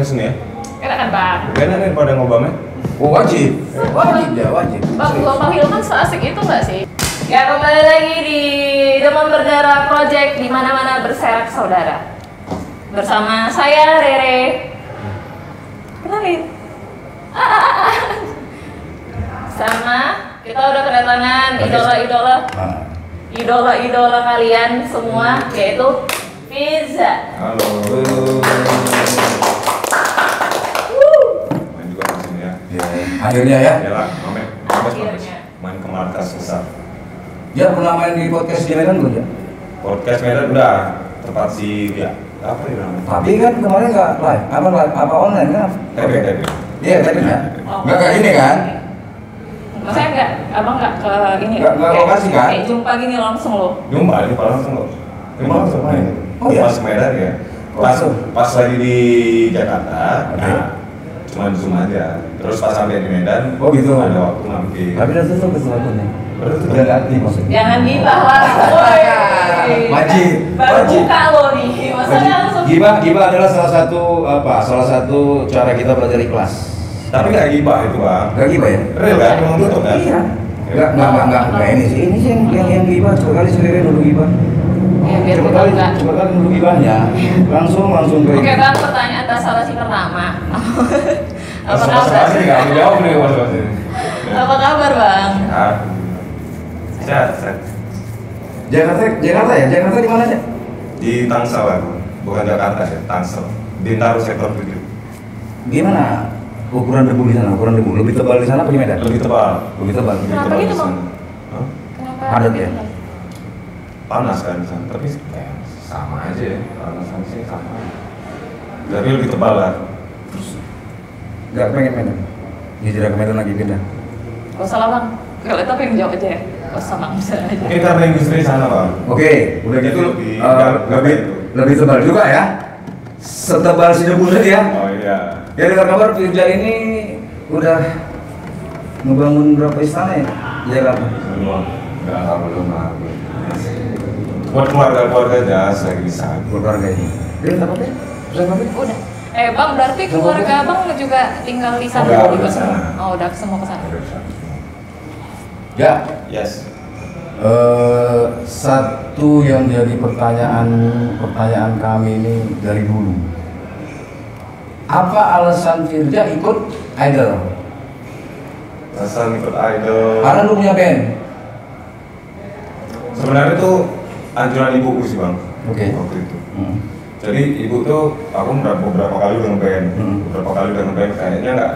podcast ini ya. Enak kan Bang? Enak daripada ngobamnya. Oh wajib ya wajib. Bang, Global Hilman seasik itu nggak sih? Ya kembali lagi di Demam Berdarah Project di mana-mana berserak saudara. Bersama saya Rere. Kenalin. Sama kita udah kedatangan idola kalian semua, yaitu Firza. Halo. Main juga di sini ya. Akhirnya ya. Yalah, main ke markas besar. Ya pernah main di podcast di Medan belum ya? Podcast Medan udah tepat sih ya. Apa ya namanya? Tapi kan kemarin nggak live, apa online kan? TP. Iya tapi ya. Nggak kayak ini kan? Maksudnya nggak, abang nggak ke ini? Nggak lokasi kan? Kayak jumpa gini langsung loh. Jumpa ini langsung loh. Cuma langsung main. Oh iya? Pas Medan ya. Pas lagi di Jakarta. Oke. Nah, cuma di Zoom aja. Terus pas sampai di Medan. Oh gitu. Ada waktu mampir. Tapi udah tutup sesuatunya. Udah ganti maksudnya. Jangan gibah lah. Woi. Wajib. Baru buka lo nih. Maksudnya langsung. Gibah adalah salah satu cara kita belajar ikhlas. Tapi nggak gibah itu bang. Nggak gibah ya? Real kan? Memang betul kan? Iya. Nggak ini sih. Ini sih yang gibah. Coba kali sendiri dulu gibah. Ya biar Coba kita kali enggak. dulu gibahnya. Langsung ke Oke Bang, pertanyaan dasar si pertama. Apa Mas kabar? ini nggak mau jawab nih mas ini. Apa kabar Bang? Sehat. Jakarta ya? Jakarta di mana aja? Di Tangsel aku, bukan Jakarta ya, Tangsel. Bintaro sektor 7. Gimana ukuran debu di sana? Ukuran debu lebih tebal di sana apa di Medan? Lebih tebal. Lebih tebal. Kenapa gitu, di Bang? sana. Hah? Kenapa? Padat ya? Panas kan di sana, tapi sama aja ya. Panas sama sini sama. Tapi lebih tebal lah. Nggak pengen Medan? Hijrah ke Medan lagi pindah? Gak usah lah Bang, kalau itu pengen jawab aja ya. Gak usah Bang, bisa aja. Mungkin karena industri di sana bang. Oke, udah gitu lebih tebal juga ya? Setebal si debu tadi ya? Oh iya. Ya dengar kabar Firza ini udah ngebangun berapa istana ya? Di Jakarta? Belum lah. Buat keluarga aja, lagi bisa. Keluarga ini. Dia apa sih? Pesan apa? Udah. Bang, berarti keluarga Bang juga tinggal di sana? Udah, Di udah sana. sana. Oh, udah semua ke sana. Ya. Yes. Satu yang jadi pertanyaan kami ini dari dulu. Apa alasan Firza ikut Idol? Asal ikut idol. Karena lu punya band. Sebenarnya tuh anjuran ibuku sih bang. Oke. Waktu itu. Jadi ibu tuh aku beberapa kali udah ngeband, kayaknya nggak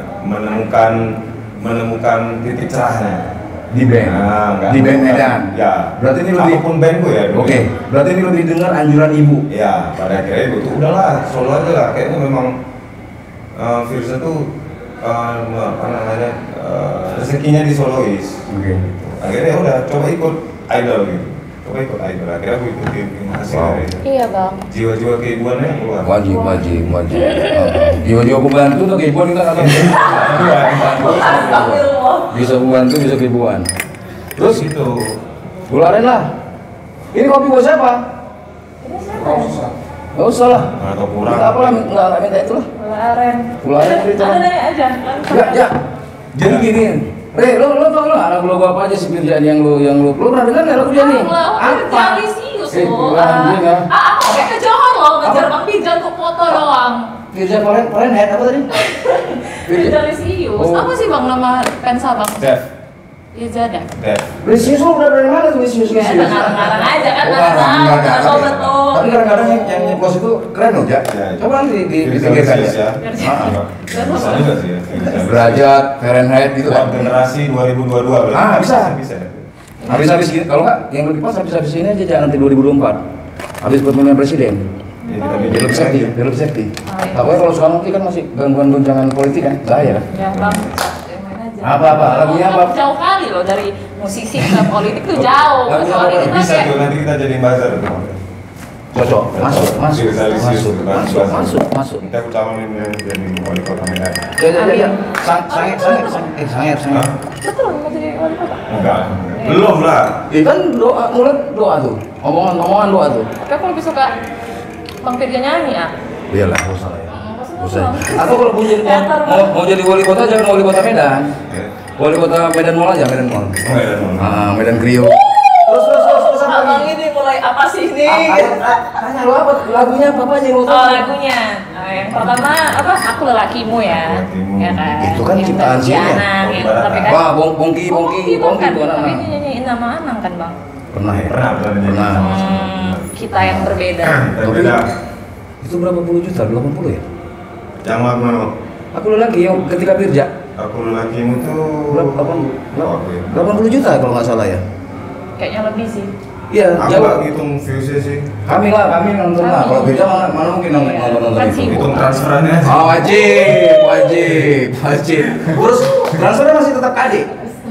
menemukan titik cerahnya Di band. Nah, nggak Di band menemukan. Medan. Ya. Berarti ini lebih. Apapun bandku ya. dulu. Oke. Berarti ini lebih dengar anjuran ibu. Ya, pada akhirnya ibu tuh udahlah solo aja lah. Kayaknya memang Firza tuh apa namanya rezekinya di solois. Oke. Akhirnya udah coba ikut idol gitu. Akhirnya aku ikutin hasil Wow. dari itu. Iya Bang. Jiwa-jiwa keibuannya yang keluar. Wajib. Jiwa-jiwa pembantu tuh keibuan kita kata. Astagfirullah. Bisa pembantu, bisa keibuan. Terus itu gularin lah. Ini kopi buat siapa? Gak usah lah. atau kurang. Kita apa lah, nggak minta itu lah. Gularin itu lah. Ada nanya aja. Ya. Jadi gini, lo tau lo anak lo apa aja si Firza yang lo pernah dengar nggak lagu dia nih? Apa? Jalisius Bukan loh. dia kan? Aku kayak kejohor loh, ngejar Bang Pijan ke foto doang. Firza Foreign Head apa tadi? Jalisius. Oh. Apa sih Bang nama fans Abang? Dev. Iya Jada. Lisius lo udah dari mana tuh Lisius? Ya, ngarang-ngarang aja kan, Oh, ngarang. ngarang-ngarang. Betul, betul. Tapi kadang-kadang yang nyeplos itu keren loh, Jak. Ya. Coba nanti dipikirkan ya. Bisa juga sih ya. Derajat, Fahrenheit gitu kan. Generasi 2022 berarti. Bisa. Habis-habis gini, kalau nggak yang lebih pas habis-habis ini aja jangan nanti 2024. Habis pemilihan presiden. Ya, kita Dia lebih safety, dia lebih safety. Oh, iya. Tapi kalau sekarang nanti kan masih gangguan goncangan politik kan, bahaya kan. Ya Bang. Yang main aja. Apa lagunya apa? Jauh kali loh dari musisi ke politik tuh jauh. Lagunya Soalnya apa? kita Bisa kayak tuh nanti kita jadi buzzer tuh. Cocok, masuk. Nanti aku calonin yang jadi wali kota Medan. Ya. Sangat. betul mau jadi wali kota. Enggak. Belum lah. Ya kan mulai doa tuh, omongan doa tuh. Tapi aku lebih suka Bang Firza nyanyi ya. Iyalah, usah ya. Maksudnya Usai. Atau kalau mau jadi wali kota jangan wali kota Medan. Wali kota Medan Mall aja, Medan Mall. Medan Krio. Terus Abang ini mulai apa sih ini? Tanya lu apa lagunya apa aja yang lu tahu? Oh, lagunya. Yang pertama apa? Aku lelakimu ya. Ya kan. Itu kan ciptaan sih ya. Tapi kan Wah, Bongki itu kan. anak. Tapi ini nyanyiin nama Anang kan, Bang? Pernah ya? Pernah. Kita yang berbeda. Berbeda. Itu berapa puluh juta? 80 ya? Yang mana? Aku lagi yang ketika Birja. Aku lelakimu tuh Berapa? 80 juta kalau nggak salah ya? Kayaknya lebih sih. Iya, Aku nggak ngitung viewsnya sih. kami nonton lah. Kalau Birja mana mungkin nonton itu. Hitung transferannya aja. Oh, wajib. Terus transfernya masih tetap KD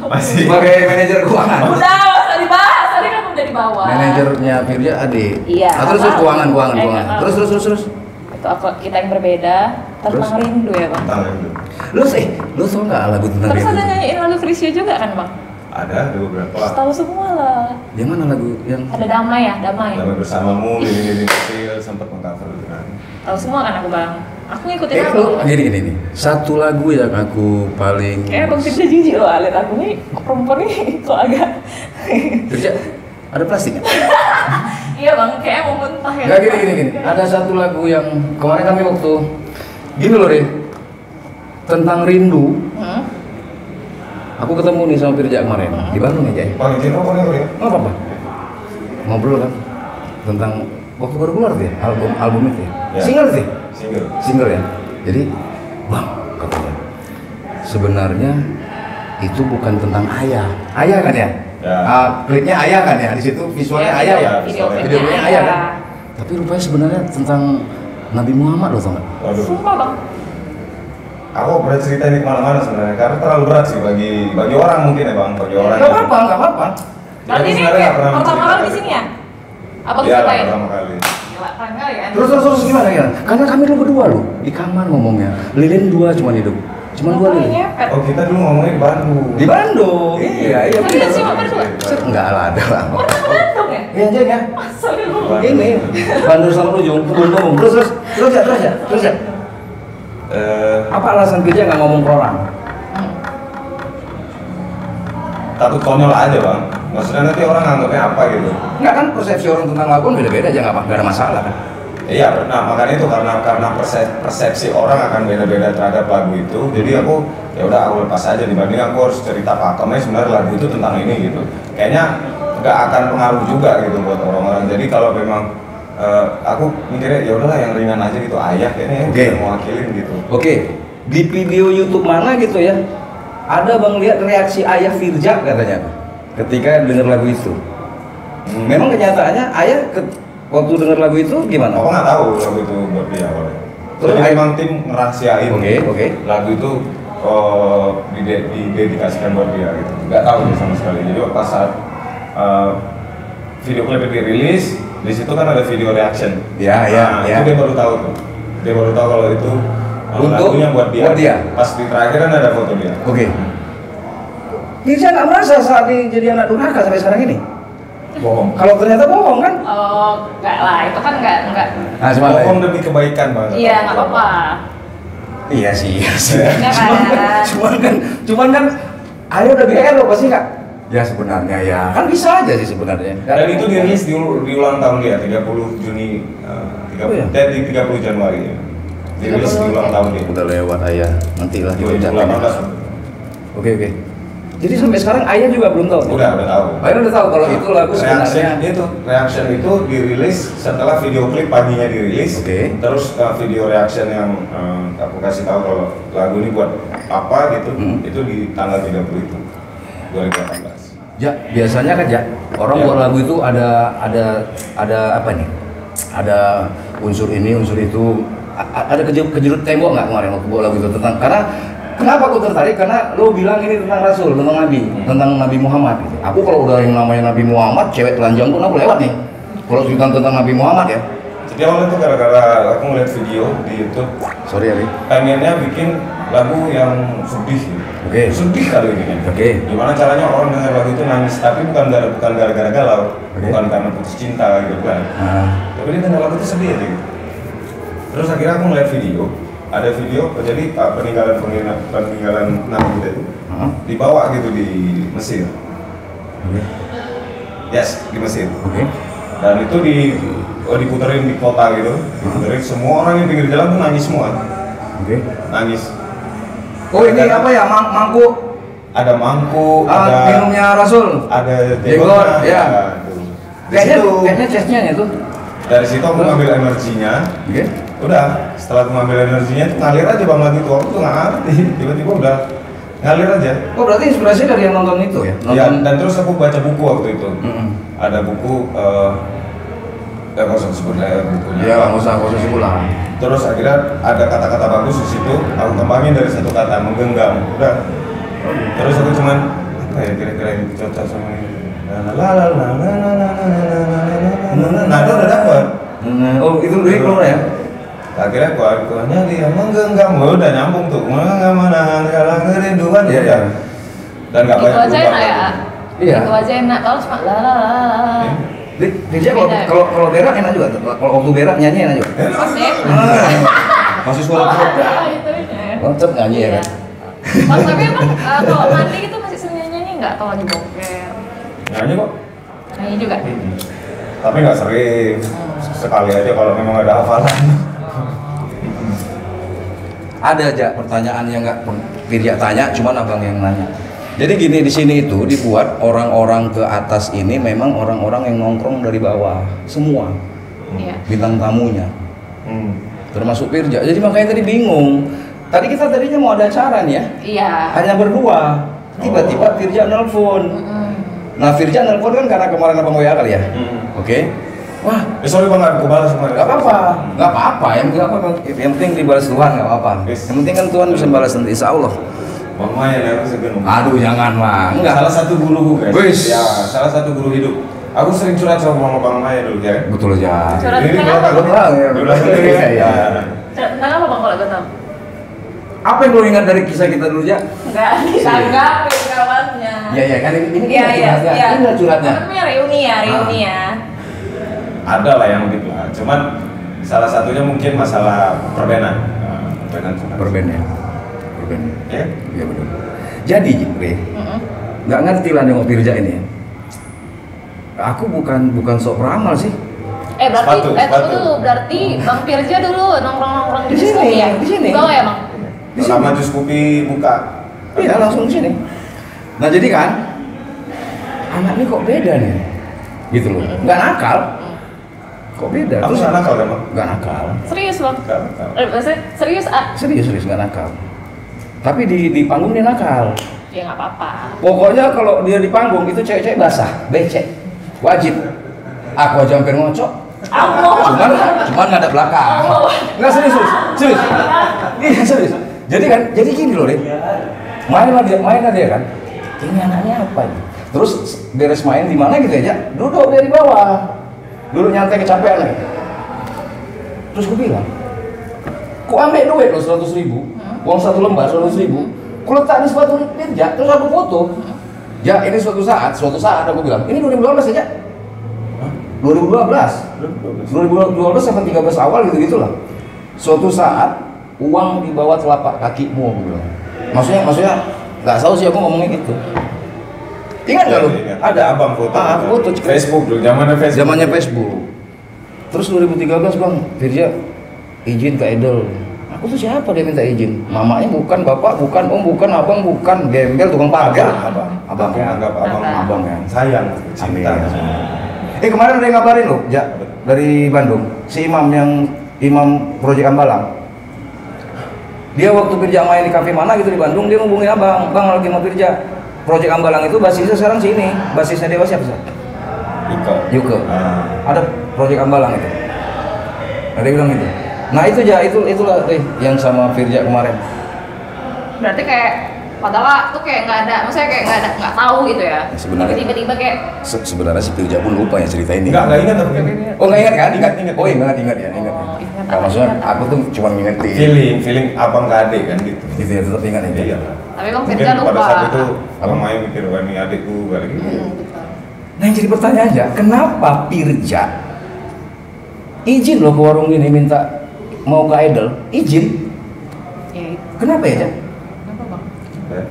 Masih. sebagai manajer keuangan. Udah, usah dibahas. Tadi kan udah di bawah. Manajernya Birja Ade. Iya. Terus keuangan. Nggak tahu. Terus. Itu apa kita yang berbeda tentang Terus? rindu ya, Bang. Tentang itu. Lu tau nggak lagu tentang Terus rindu? ada nyanyiin lagu Krisya juga kan, Bang? Ada beberapa. Tahu semua lah. Yang mana lagu yang? Ada damai ya, damai. Damai bersamamu, lilin-lilin kecil sempat mengcover itu kan. Tahu semua kan aku, Bang. Aku ngikutin Lu gini. Satu lagu yang aku paling. Kayak Bang Firza jijik loh, lihat aku nih perempuan nih kok agak. Birja ada plastik. Iya, Bang, kayak mau muntah ya. Nggak gini. Ada satu lagu yang kemarin kami waktu gini loh deh tentang rindu. Aku ketemu nih sama Birja kemarin di Bandung aja ya. Bang, izin apa nih, Bro? Nggak apa-apa. Ngobrol kan tentang waktu baru keluar tuh ya album itu ya. Ya. Single sih. Single. Ya. Jadi, Bang, katanya sebenarnya itu bukan tentang ayah. Ayah kan ya? Ya. Klipnya ayah kan ya? Di situ visualnya Iya, ayah ya. Videonya ayah kan? Tapi rupanya sebenarnya tentang Nabi Muhammad loh, tau nggak? Waduh. Sumpah, Bang. Aku pernah cerita ini kemana-mana sebenarnya, karena terlalu berat sih bagi orang mungkin ya Bang, bagi orang. Nggak apa-apa. Berarti ini sebenarnya kayak nggak pernah pertama kali di menceritakan. sini ya? Apa Iya, ceritain? pertama kali. Gila, keren kali kan? Terus gimana ya? Karena kami lu berdua loh di kamar ngomongnya. Lilin dua cuma hidup. Cuma dua lilin. Ngepet. Oh, kita dulu ngomongnya di Bandung. Di Bandung. Iya. Kalian sih berdua? Enggak lah, ada lah. Orang ke Bandung ya? Iya, Jen ya. Masa lu? Ini Bandung sama ujung, kebun. Terus ya. Apa alasan kerja nggak ngomong ke orang? Takut konyol aja Bang. Maksudnya nanti orang nganggapnya apa gitu. Enggak kan persepsi orang tentang lagu beda-beda aja nggak ada masalah kan? Iya, nah makanya itu karena persepsi orang akan beda-beda terhadap lagu itu. Jadi aku ya udah aku lepas aja dibanding aku harus cerita pakemnya sebenarnya lagu itu tentang ini gitu. Kayaknya nggak akan pengaruh juga gitu buat orang-orang. Jadi kalau memang aku mikirnya ya udahlah yang ringan aja gitu, ayah kayaknya yang bisa mewakilin gitu. Oke. Di video YouTube mana gitu ya? Ada Bang lihat reaksi ayah Firja katanya ketika dengar lagu itu. Memang kenyataannya ayah waktu dengar lagu itu gimana? Aku nggak tahu lagu itu buat dia awalnya. Terus Jadi memang tim ngerahasiain Oke. lagu itu didedikasikan buat dia gitu. Nggak tahu sama sekali. Jadi pas saat video klip dirilis, di situ kan ada video reaction. Ya. Itu dia baru tahu tuh. Dia baru tahu kalau itu lagunya buat dia. Pas di terakhir kan ada foto dia. Oke. Firja nggak merasa saat ini jadi anak durhaka sampai sekarang ini? Bohong. Kalau ternyata bohong kan? Oh, enggak lah, itu kan enggak. Nah, sebenarnya. Bohong demi kebaikan Bang. Iya, enggak apa-apa. Iya sih. Enggak kan? Cuman kan ayah udah GR loh pasti nggak? Ya sebenarnya ya kan bisa aja sih sebenarnya. Dan itu dirilis di ulang tahun dia 30 Juni 30 Januari ya. Dirilis di ulang tahun dia. Udah lewat ayah, nanti lah 2018. Oke. Jadi sampai sekarang ayah juga belum tahu. Udah tahu. Ayah udah tahu kalau itu lagu sebenarnya. Reaction itu dirilis setelah video klip paginya dirilis. Oke. Terus video reaction yang aku kasih tahu kalau lagu ini buat apa gitu, itu di tanggal 30 itu 2018. Ya biasanya kan ya orang buat lagu itu ada apa nih? Ada unsur ini unsur itu. Ada kejerut tembok nggak kemarin waktu buat lagu itu tentang karena kenapa aku tertarik? Karena lo bilang ini tentang Rasul, tentang Nabi, tentang Nabi Muhammad. Gitu. Aku kalau udah yang namanya Nabi Muhammad, cewek telanjang pun aku lewat nih. Kalau cerita tentang Nabi Muhammad ya. Jadi awalnya itu gara-gara aku ngeliat video di YouTube. Sorry Ali. Pengennya bikin lagu yang sedih. Gitu. Oke. Sedih kali ini. Oke. Gimana caranya orang dengar lagu itu nangis, tapi bukan gara-gara galau, bukan karena putus cinta gitu kan. Tapi dia dengar lagu itu sedih aja gitu. Terus akhirnya aku ngeliat video, ada video, jadi peninggalan Nabi Buddha itu dibawa gitu di Mesir. Yes, di Mesir. Dan itu diputerin di kota gitu, diputerin, semua orang yang pinggir jalan tuh nangis semua. Nangis. Oh ini apa ya, mangkuk? Ada mangkuk, ada minumnya Rasul, ada jenggot, ya. Kayaknya chestnya itu. Dari situ aku ngambil energinya. Udah, setelah aku ngambil energinya tuh ngalir aja Bang lagu itu. Aku tuh nggak ngerti, tiba-tiba udah ngalir aja. Oh berarti inspirasi dari yang nonton itu ya? Iya, dan terus aku baca buku waktu itu. Ada buku, nggak usah sebut lah bukunya. Iya, nggak usah sebut lah. Terus akhirnya ada kata-kata bagus di situ. Aku kembangin dari satu kata, menggenggam. Udah. Terus aku cuman apa ya kira-kira yang cocok sama ini. Nah, itu udah dapet. Oh itu dari keluar ya? Akhirnya kuahnya dia menggenggam, udah nyambung tuh. Menggenggam kalau kerinduan ya. Dan nggak banyak itu aja enak ya. Iya. Itu aja enak, kalau cuma la. Dia kalau berak enak juga tuh. Kalau waktu berak nyanyi enak juga. Masih. Masih suara perut. Mantep nyanyi ya kan. Mas tapi emang kalau mandi itu masih sering nyanyi nggak? Kalau lagi boker? Nyanyi kok. Nyanyi juga. Tapi nggak sering. Sekali aja kalau memang ada hafalan. Ada aja pertanyaan yang nggak Firja tanya, cuman abang yang nanya. Jadi gini, di sini itu dibuat orang-orang ke atas ini memang orang-orang yang nongkrong dari bawah semua. Iya. Bintang tamunya. Termasuk Firja. Jadi makanya tadi bingung. Tadi kita tadinya mau ada acara nih ya. Iya. Hanya berdua. Tiba-tiba Firja nelpon. Nah Firja nelpon kan karena kemarin abang WA kali ya. Oke. Wah, Sorry Bang, aku balas kemarin. nggak apa-apa. Yang penting dibalas Tuhan, nggak apa-apa. Yang penting kan Tuhan bisa balas nanti, insya Allah. Bang Maya ya, aku segan. Aduh, jangan Bang. Enggak. Salah satu guruku guys. Wis. Ya, salah satu guru hidup. Aku sering curhat sama Bang Maya dulu ya. Betul aja. Curhat Ini tentang apa? Iya. Tentang apa Bang kalau gue tahu? Apa yang lo ingat dari kisah kita dulu ya? Enggak, ditanggapin kawannya. Iya kan ini Iya. Ini curhatnya. Namanya reuni ya. Ada lah yang gitu lah. Cuman salah satunya mungkin masalah perbenan. Perben ya. Ya. Iya benar. Jadi Jipre, nggak ngerti lah nengok Firja ini. Aku bukan sok peramal sih. Berarti Sepatu. dulu, berarti Bang Firja dulu nongkrong-nongkrong Di sini, sini ya? di sini. Di bawah ya Bang? Sama jus kopi buka. Iya langsung di sini. Nah jadi kan anak ini kok beda nih, gitu loh. Nggak nakal. Kok beda? Aku nggak nakal kan Bang? Nggak nakal. Serius Bang? Nggak nakal. Maksudnya serius Serius nggak nakal. Tapi di panggung dia nakal. Ya nggak apa-apa. Pokoknya kalau dia di panggung itu cewek-cewek basah, becek, wajib. Aku aja hampir ngocok. Cuman nggak ada belakang. Nggak serius. Iya serius. Jadi gini loh deh. Mainlah dia kan. Ini anaknya apa ini? Terus beres main di mana gitu aja, duduk dari bawah. Dulu nyantai kecapean nih. Terus gue bilang, kok ambil duit lo 100.000, uang 1 lembar 100.000, ku letak di sepatu Firja, terus aku foto. Ya ini suatu saat aku bilang, ini 2012 aja. 2012 sampai 13 awal gitu lah. Suatu saat uang di bawah telapak kakimu, aku bilang. Maksudnya nggak tahu sih aku ngomongnya gitu. Ingat nggak lu? Ada abang foto. Foto Facebook dulu, zamannya Facebook. Terus 2013 Bang, Firja izin ke Idol. Aku tuh siapa dia minta izin? Mamanya bukan, bapak bukan, om bukan, abang bukan, gembel tukang pagar. Abang ya, anggap abang ya. sayang, cinta. Kemarin ada yang ngabarin lo, ja, dari Bandung, si imam Proyek Ambalang. Dia waktu Firja main di kafe mana gitu di Bandung, dia ngubungin abang, bang lagi mau Firja. Proyek Ambalang itu basisnya sekarang sini, basisnya Dewa siapa sih? Yuke. Ada Proyek Ambalang itu. Ada yang bilang gitu. Nah itulah yang sama Firja kemarin. Berarti kayak padahal tuh kayak nggak ada, maksudnya kayak nggak tahu gitu ya. Sebenarnya tiba-tiba kayak sebenarnya si Firja pun lupa ya cerita ini. Nggak ingat tapi. Oh nggak ingat kan? Ingat. Oh ingat ya. Nah, maksudnya aku tuh cuma ngingetin. Feeling abang ke adik kan gitu. Gitu ya, tetap ingat itu. Iya. tapi Bang Mungkin Firja lupa. pada saat itu abang main mikir wah ini adikku kayak gitu. Nah yang jadi pertanyaannya, kenapa Firja izin loh ke warung ini minta mau ke Idol, izin Ya, Kenapa ya, Cak? kenapa bang? Ya.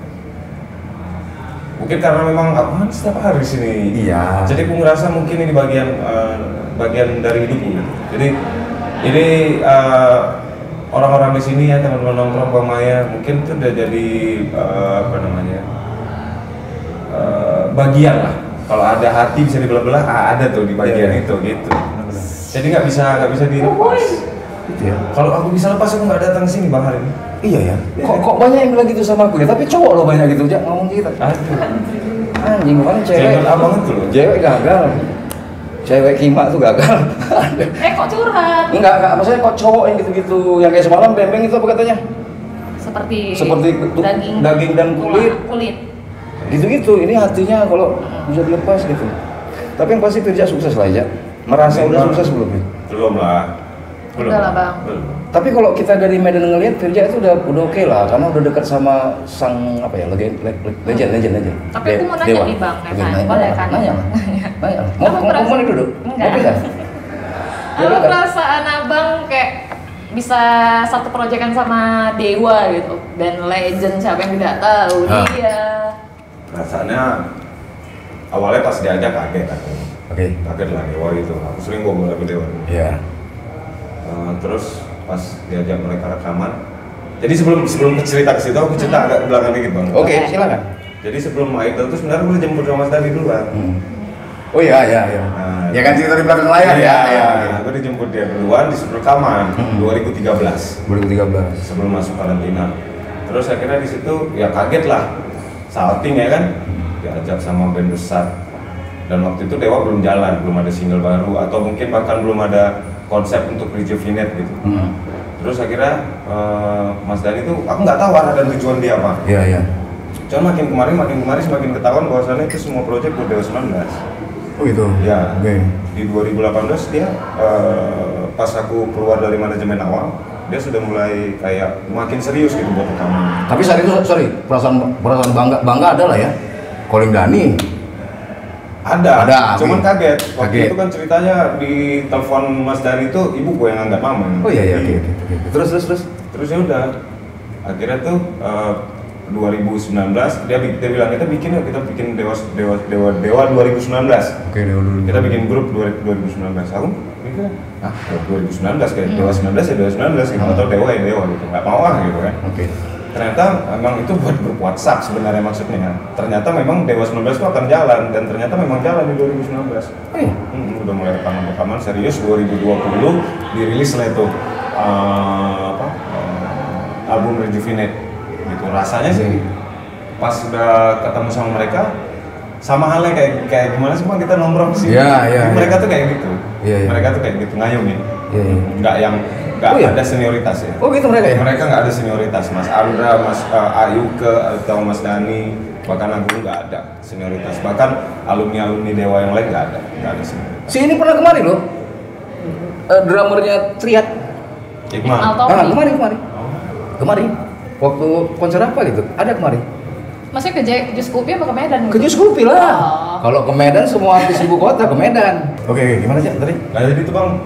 Mungkin karena memang aku kan setiap hari di sini. Iya. Jadi aku ngerasa mungkin ini bagian dari hidupku. Gitu. Jadi ini orang-orang di sini ya, teman-teman nongkrong Bang Maya mungkin itu udah jadi apa namanya, bagian lah. Kalau ada hati bisa dibelah-belah, ada tuh di bagian itu gitu. Jadi nggak bisa dilepas. Gitu ya. Kalau aku bisa lepas, aku nggak datang sini Bang hari ini. Iya ya. Kok banyak yang bilang gitu sama aku ya? Tapi cowok loh banyak gitu, Jak ngomong gitu. Aduh. Anjing kan cewek. Cewek abang itu loh. Cewek gagal. Cewek kima tuh gagal. Kok curhat? Enggak, maksudnya kok cowok yang gitu-gitu, yang kayak semalam bembeng itu apa katanya? Seperti daging dan kulit. Gitu-gitu, ini hatinya kalau bisa dilepas gitu. Tapi yang pasti Firja sukses lah ya. Merasa udah sukses belum ya? Belum lah. Udah lah bang. Belum. Tapi kalau kita dari Medan ngelihat Firja itu udah oke lah, karena udah dekat sama sang apa ya, legend. Tapi aku mau nanya nih bang, boleh kan? Nanya. Mau nih duduk? Enggak. Oke kan? Apa perasaan abang kayak bisa satu proyekan sama Dewa gitu, dan legend siapa yang tidak tahu dia. Perasaannya awalnya pas diajak kaget aku. Oke. Kaget lah Dewa itu. Aku sering ngomong sama Dewa. Iya. Terus pas diajak mereka rekaman. Jadi sebelum cerita ke situ, aku cerita agak belakang dikit bang. Oke, silakan. Jadi sebelum Idol itu sebenarnya aku dijemput sama Mas Dani duluan. Oh iya. Nah, Ya kan cerita di belakang layar ya. Aku dijemput dia duluan disuruh rekaman 2013 2013. sebelum masuk karantina. Terus akhirnya di situ ya kaget lah, salting ya kan, diajak sama band besar. Dan waktu itu Dewa belum jalan, belum ada single baru atau mungkin bahkan belum ada konsep untuk rejuvenate gitu. Terus akhirnya Mas Dani itu aku nggak tahu arah dan tujuan dia apa. Iya. Cuma makin kemari semakin ketahuan bahwasannya itu semua proyek buat Dewa 19. Oh gitu. Ya. Oke. Di 2018 dia pas aku keluar dari manajemen awal, dia sudah mulai kayak makin serius gitu buat rekaman. Tapi saat itu perasaan bangga ada lah ya. Calling Dani. Ada. Cuman kaget. Waktu Kaget. itu kan ceritanya di telepon Mas Dani itu ibu gue yang angkat mama. Oh iya. Oke. Terus ya udah. Akhirnya tuh 2019 dia bilang kita bikin Dewa 2019. Oke, Dewa dulu. Kita bikin grup 2019. Aku mikir, 2019 kayak Dewa 19 ya Dewa 19 gitu, atau Dewa ya Dewa gitu. Nggak mau gitu kan. Oke. Ternyata memang itu buat grup WhatsApp sebenarnya maksudnya. Ternyata memang Dewa 19 itu akan jalan dan ternyata memang jalan di 2019. Oh iya. Udah mulai rekaman serius 2020 dirilis lah itu album Rejuvenate gitu. Rasanya sih pas udah ketemu sama mereka sama halnya kayak gimana sih Bang, kita nongkrong sih. Iya. Mereka tuh kayak gitu. Iya. Mereka tuh kayak gitu ngayumin. Iya. Nggak ada senioritas ya. Oh gitu mereka ya? Mereka nggak ada senioritas, Mas Andra, Mas Ayuke atau Mas Dani, bahkan aku nggak ada senioritas. Bahkan alumni Dewa yang lain nggak ada senioritas. Si ini pernah kemari loh. Drummernya Triad. Iqmal. Kemari. Waktu konser apa gitu? Ada kemari. Maksudnya ke Juskupi apa ke Medan? Ke Juskupi lah. Oh. Kalau ke Medan semua artis ibu kota ke Medan. Oke, gimana sih tadi? Nah jadi itu Bang,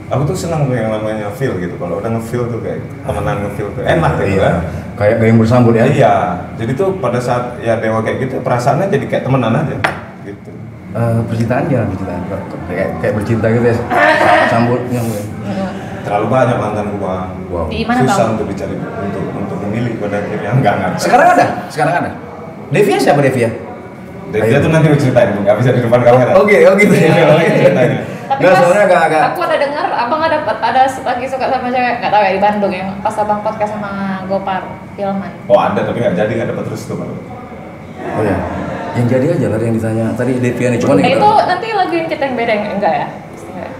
aku tuh senang yang namanya feel gitu. Kalau udah nge-feel tuh kayak temenan nge-feel tuh enak gitu kan. Kayak gayung bersambut ya? Iya. Jadi tuh pada saat ya Dewa kayak gitu, perasaannya jadi kayak temenan aja gitu. Percintaan kayak bercinta gitu ya. Sambutnya gue. Terlalu banyak mantanku Bang. Wow. Di mana Susah Bang? untuk dicari untuk memilih pada akhirnya enggak. Sekarang ada. Devia siapa Devia? Dia tuh nanti mau ceritain, nggak bisa di depan kamera. Oke, gitu ya. Tapi Nggak, pas sebenarnya agak. aku ada dengar abang ada lagi suka sama cewek, nggak tahu ya di Bandung yang pas abang podcast sama Gopar Hilman. Oh ada, tapi nggak dapat terus tuh Bang. Oh ya. Yang jadi aja lah yang ditanya. Tadi Devia nih cuman Itu nanti lagu yang kita yang beda enggak ya? Pasti enggak.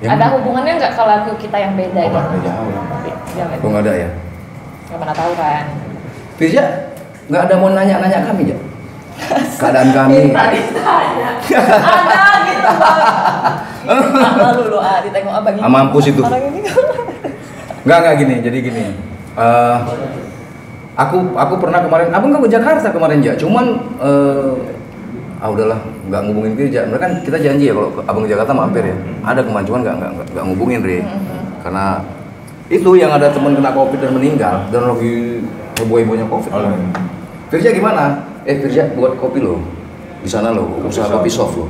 Ada hubungannya nggak ke lagu kita yang beda Oh, gitu? ada jauh lah. Jangan. Oh nggak ada ya. Nggak pernah tahu kan? Firja, nggak ada mau nanya kami ya? Keadaan kami. Minta ditanya. Ada gitu bang. Lalu lo ditengok abang ini. Mampus itu. Orang ini. Nggak gini. Jadi gini. Aku pernah kemarin. Abang ke Jakarta kemarin ya. Cuman udahlah, nggak ngubungin Firja. Mereka kan kita janji ya kalau abang ke Jakarta mampir ya. Ada kemajuan nggak ngubungin Re. Karena Itu yang ada teman kena COVID dan meninggal dan lagi heboh-hebohnya COVID. Firja gimana? Firja buat kopi lo di sana lo, usaha kopi shop lo.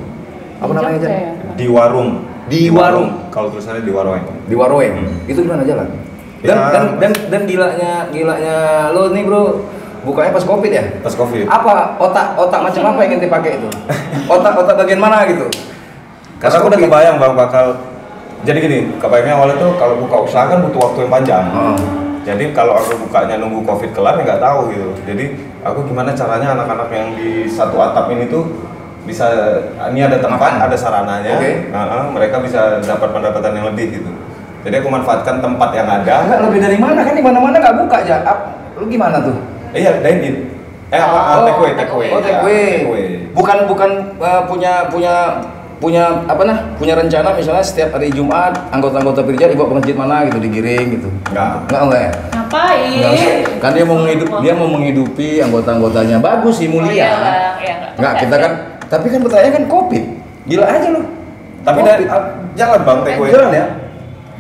Apa namanya aja? Di warung. Di warung. Kalau tulisannya di Waroeng. Di Waroeng. Itu gimana jalan? Dan gilanya lo nih bro, bukanya pas COVID ya? Pas COVID. Apa otak macam apa yang ente pakai itu? Otak bagian mana gitu? Karena aku udah kebayang bang bakal. Jadi gini, kebayangnya awalnya tuh kalau buka usaha kan butuh waktu yang panjang. Jadi kalau aku bukanya nunggu COVID kelar ya nggak tahu gitu. Jadi aku gimana caranya anak-anak yang di satu atap ini tuh bisa, ini ada tempat, ada sarananya, mereka bisa dapat pendapatan yang lebih gitu. Jadi aku manfaatkan tempat yang ada. Enggak, lebih dari mana kan di mana-mana nggak buka aja. Lu gimana tuh? Iya, dine-in. Take away. Oh, take away. Bukan punya rencana misalnya setiap hari Jumat anggota-anggota Firja dibawa ke masjid mana gitu digiring gitu. Enggak ya? Ngapain? Kan dia mau menghidupi anggota-anggotanya. Bagus sih, mulia. Enggak, kita kan tapi kan bertanya kan COVID. Gila aja lu. Tapi jalan bang, take away. Jalan ya?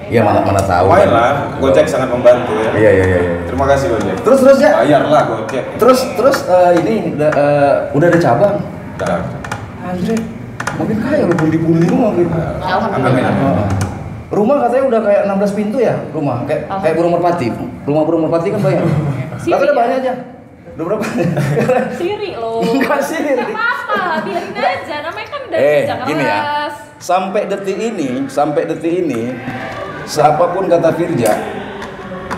Iya mana tahu. Main lah, Gojek sangat membantu ya. Iya. Terima kasih Gojek. Terus ya? Bayarlah Gojek. Terus ini udah ada cabang. Udah. Anjir, makin kaya lu pundi-pundi lu makin. Alhamdulillah. Rumah katanya udah kayak 16 pintu ya, rumah kayak burung merpati. Rumah burung merpati kan banyak. Katanya banyak aja. Udah berapa? Siri lo. Enggak siri. Enggak apa-apa, biarin aja. Namanya kan udah kerja keras. Gini ya. Sampai detik ini, siapapun kata Firja,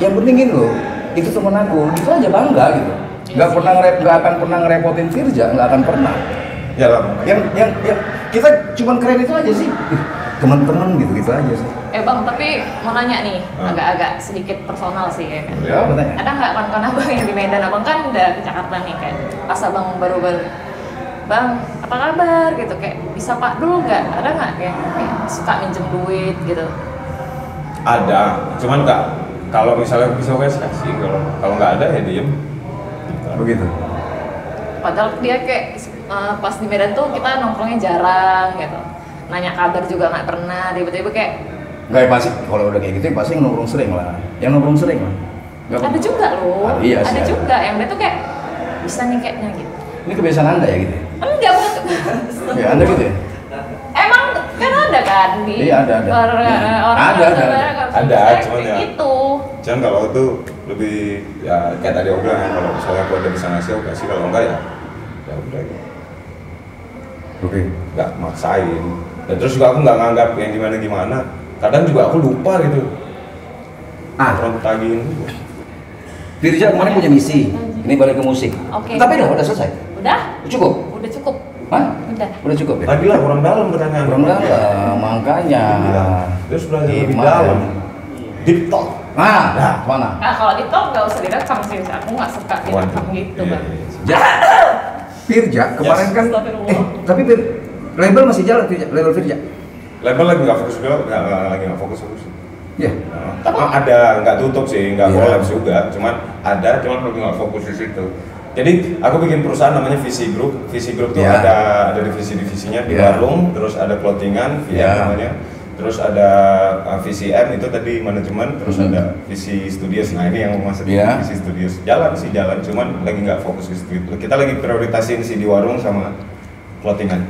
yang penting gini loh, itu teman aku, itu aja bangga gitu. Nggak akan pernah ngerepotin Firja, nggak akan pernah. Ya lah. Yang kita cuma keren itu aja sih, teman-teman gitu aja sih. Bang, tapi mau nanya nih, agak-agak sedikit personal sih ya kan. Ya, bertanya. Ada nggak kawan-kawan abang yang di Medan? Abang kan udah ke Jakarta nih kayak pas abang baru Bang, apa kabar gitu, kayak bisa pak dulu nggak? Ada nggak kayak suka minjem duit gitu? Ada, cuman nggak. Kalau misalnya bisa kasih, kalau nggak ada ya diem. Begitu. Padahal dia kayak pas di Medan tuh kita nongkrongnya jarang gitu, nanya kabar juga nggak pernah, tiba-tiba kayak nggak pasti kalau udah kayak gitu pasti nongkrong sering lah. Ada juga loh, iya ada sih, juga yang dia tuh kayak bisa nih kayaknya gitu. Ini kebiasaan Anda ya gitu? Enggak, bukan. Ya, Anda gitu ya? Emang kan ada kan di Iya, ada. Ada, cuman ya itu. Cuman kalau itu lebih ya kayak tadi aku bilang ya, kalau misalnya aku ada bisa ngasih, aku kasih, kalau enggak ya udah gitu. Oke. Nggak maksain. Dan terus juga aku nggak nganggap yang gimana. Kadang juga aku lupa gitu. Orang tagihin juga. Firja kemarin punya misi. Ini balik ke musik. Oke. Tapi udah selesai. Udah Cukup? Udah cukup. Hah? Udah cukup ya? Lagi lah kurang dalam pertanyaan. Kurang dalam, makanya. Terus lagi lebih dalam. Deep talk. Nah, mana? Nah, kalau di talk nggak usah direkam sih, aku nggak suka direkam gitu Iya. Bang. Firja kemarin kan. Tapi label masih jalan label Firja. Label lagi nggak fokus juga, lagi nggak fokus. Iya. Tapi ada, nggak tutup sih, nggak Iya. collab juga. Cuman lagi nggak fokus di situ. Jadi aku bikin perusahaan namanya Visi Group. Visi Group tuh Iya. ada divisi-divisinya di Iya. warung, terus ada clothingan, Iya. namanya. Terus ada VCM itu tadi manajemen, terus ada Visi Studios. Nah ini yang masuk Iya. Visi Studios. Jalan, cuman lagi nggak fokus ke situ. Kita lagi prioritasin si di warung sama clothingan.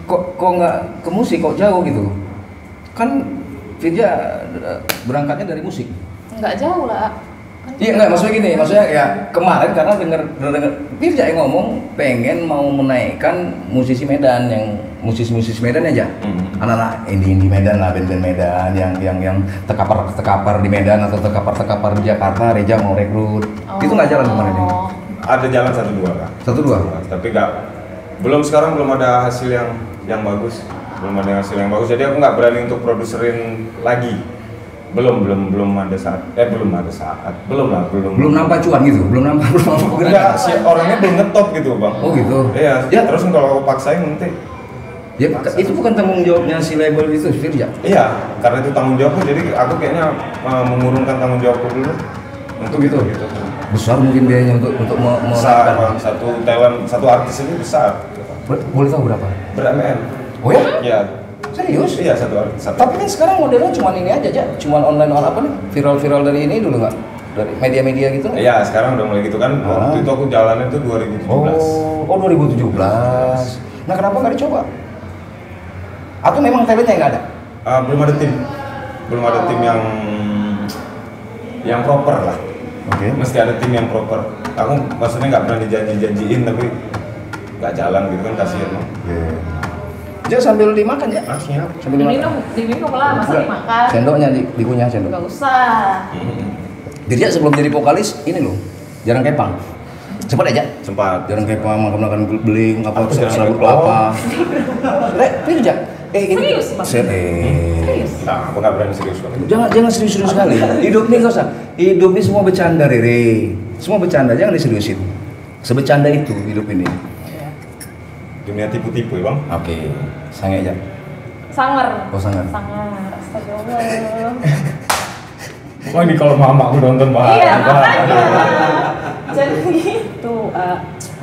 Kok nggak ke musik, kok jauh gitu? Kan Firja berangkatnya dari musik. Nggak jauh lah. Iya enggak, maksudnya gini, maksudnya ya kemarin karena denger Firja yang ngomong pengen mau menaikkan musisi Medan, yang musisi Medan aja, anak-anak indie Medan lah, band-band Medan yang tekapar di Medan atau tekapar di Jakarta, Reja mau rekrut, itu nggak jalan kemarin ini? Ada jalan 1-2 kan? 1-2? Tapi sekarang belum ada hasil yang bagus, jadi aku nggak berani untuk produserin lagi. Belum ada saat, belum nampak cuan gitu, belum nampak enggak, si orangnya belum ngetop gitu bang. Oh gitu. Iya. Ya terus kalau aku paksain nanti ya itu bukan tanggung jawabnya si label itu Firja. Iya, karena itu tanggung jawabku, jadi aku kayaknya mengurungkan tanggung jawabku dulu untuk gitu. Besar mungkin biayanya untuk besar bang, satu artis ini besar. Boleh tahu berapa? Ber-MN. Oh ya? Iya. Serius? Iya, satu hari. Tapi kan sekarang modelnya cuma ini aja, cuma online apa nih? Viral-viral dari ini dulu nggak? Dari media-media gitu? Iya, sekarang udah mulai gitu kan. Waktu itu aku jalannya tuh 2017. Oh 2017. Nah kenapa nggak dicoba? Atau memang talentnya nggak ada? Belum ada tim yang proper lah. Oke. Mesti ada tim yang proper. Aku maksudnya nggak pernah dijanjiin tapi nggak jalan gitu kan, kasihan. Jangan sambil dimakan ya? Siap. Sambil dimakan. Diminum lah, masa Enggak. dimakan. Sendoknya dikunyah sendok. Nggak usah. Dirja sebelum jadi vokalis ini loh, jarang kepang. Sempat aja? Sempat. Jarang kepang, makan beling, apa Aku jarang serabut kepang. kelapa. Dirja. Ini Serius, Bang? serius. Nah, aku nggak berani serius banget. Jangan serius-serius sekali. Hidup ini nggak usah. Hidup ini semua bercanda, Rere. Semua bercanda, jangan diseriusin. Sebecanda itu hidup ini. Dunia tipu-tipu ya bang. Oke, sange aja. Sanger. Oh sange. Sanger. Astagfirullah. Wah ini kalau mama aku nonton bahaya. Iya, makanya. Jadi gitu.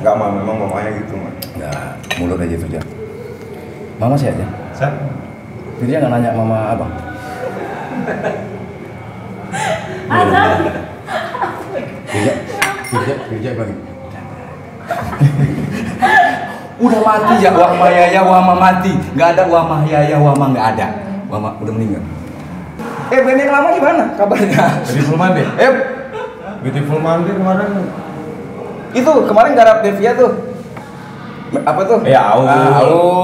Enggak mah, memang mamanya gitu mah. Nah, mulut aja itu aja. Mama sih aja. Saya Dia nggak nanya mama apa. Ada. Dirja bagi. Udah mati ya, wama yaya wama mati. Nggak ada wama yaya wama, nggak ada. Wama udah meninggal. Band yang lama gimana kabarnya? Beautiful Monday. Beautiful Monday kemarin. Itu kemarin garap Devia tuh. Apa tuh? Ya Aul.